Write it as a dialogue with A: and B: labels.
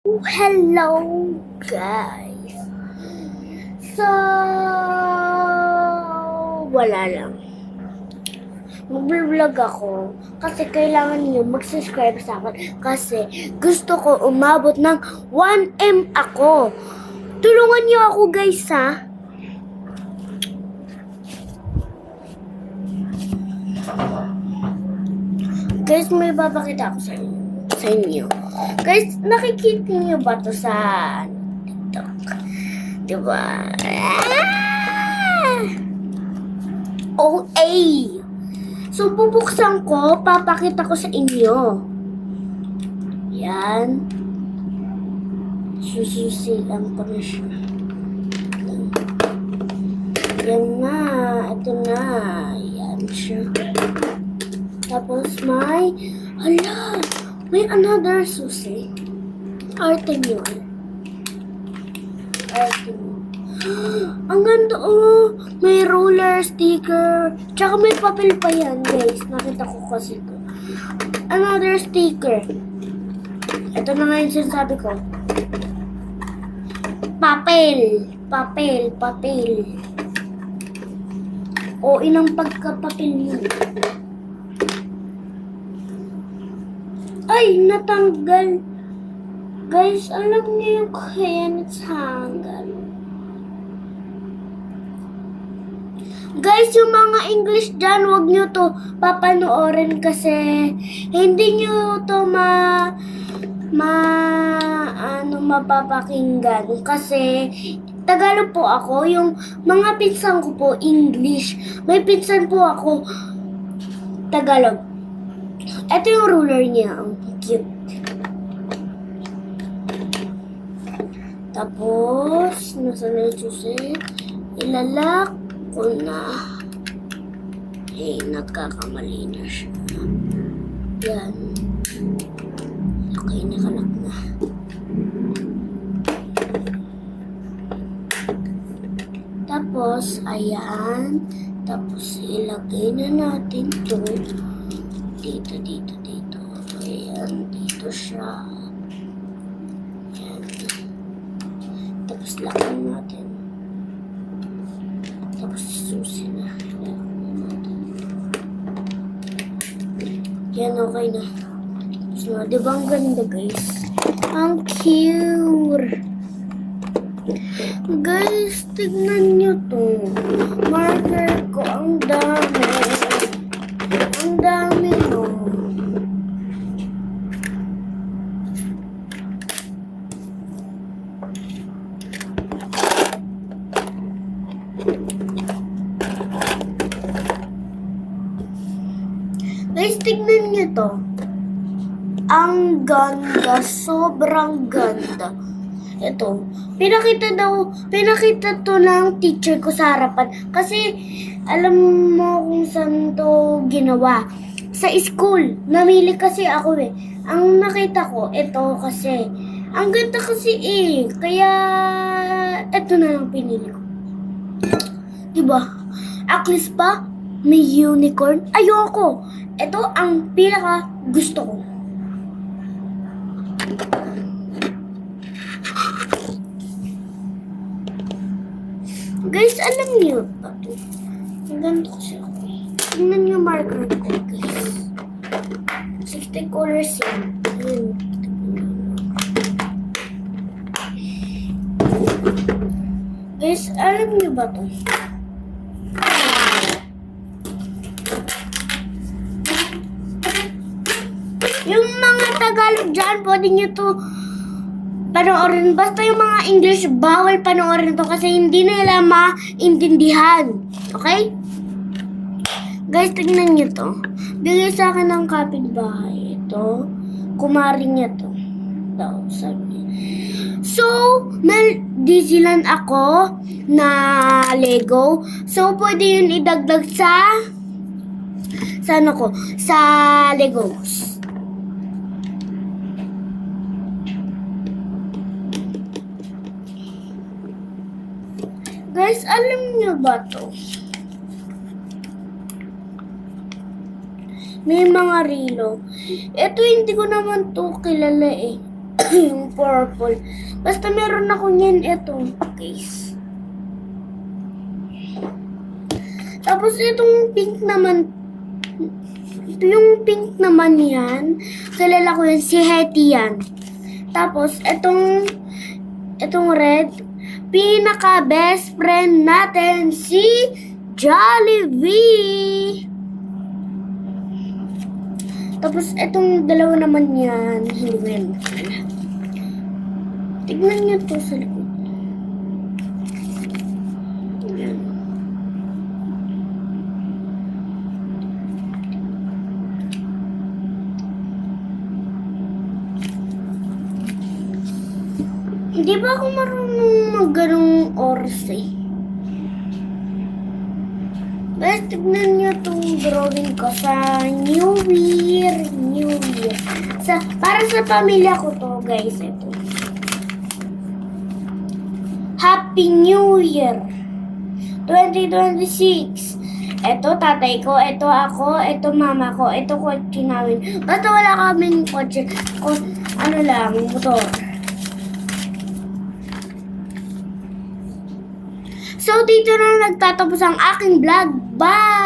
A: Hello guys. So, wala lang. Mag-vlog ako kasi kailangan niyo mag-subscribe sa akin kasi gusto ko umabot ng 1M ako. Tulungan niyo ako guys ha. Guys, may papakita ako sa inyo. Guys, nakikita niyo ba to sa TikTok? Diba? OA! So, bubuksan ko, papakita ko sa inyo. Yan. Sususilan ko na siya. Yan na. Ito na. Yan siya. Tapos may another susi. Arte nyo. Arte nyo. Ang ganda oh. May roller, sticker. Tsaka may papel pa yan guys. Nakita ko kasi ito. Another sticker. Ito na nga yung sinasabi ko. Papel. Papel. Papel. O ilang pagkapapel yun. Ay, natanggal. Guys, alam niyo yung kaya natanggal. Guys, yung mga English dyan, wag nyo to papanoorin kasi hindi nyo to mapapakinggan. Kasi Tagalog po ako, yung mga pinsan ko po English. May pinsan po ako Tagalog. Ito yung ruler niya. Ang cute. Tapos, nasa na yung susi. Ilalak ko na. Eh, nagkakamali na siya. Yan. Okay, nakalak na. Tapos, ayan. Tapos, ilagay na natin to. Dito. Ayan, dito siya. Ayan. Tapos lakad natin. Tapos susi na. Yan, okay na. So, diba ang ganda guys? Ang cute! Guys, tignan nyo to. Marker ko, ang dami. Ang dami no. Guys, tignan nyo to. Ang ganda. Sobrang ganda. Ito. Pinakita to ng teacher ko sa harapan. Kasi, alam mo kung saan to ginawa. Sa school. Namili kasi ako eh. Ang nakita ko, ito kasi. Ang ganda kasi eh. Kaya, ito na lang pinili ko. Diba? At least pa, may unicorn. Ayoko. Ito ang pinaka gusto ko. Guys, alam niyo ba ito? Ang ganda kasi ako. Tingnan niyo marker ko, guys. 60 colors yan. Ayun. Guys, alam niyo ba ito? Yung mga Tagalog dyan, pwede nyo to panoorin. Basta yung mga English, bawal panoorin to kasi hindi nila maintindihan. Okay? Guys, tignan nyo to. Bigay sa akin ng kapitbahay. Ito. Kumari niya to. Daw, sabi niya. So, may Disneyland ako na Lego. So, pwede yun idagdag sa ano ko? Sa Legos. Guys, alam niyo ba to? May mga relo. Ito hindi ko naman to kilala eh. yung purple. Basta meron ako niyan, ito, guys. Tapos itong pink naman, ito yung pink naman yan. Kilala ko yan, si Hetty yan. Tapos itong red, pinaka best friend natin si Jollibee. Tapos itong dalawa naman yan, hindi ko yan makilala. Tignan niyo to sa likod. Yan. Hindi ba ako marunong mag-ganong oras eh? Guys, tignan niyo itong drawing ko sa New Year. Para sa pamilya ko to, guys. Ito. Happy New Year 2026. Ito tatay ko, ito ako, ito mama ko, ito kotse namin. Basta wala kaming kotse. Ano lang, motor. So, dito na nagtatapos ang aking vlog. Bye!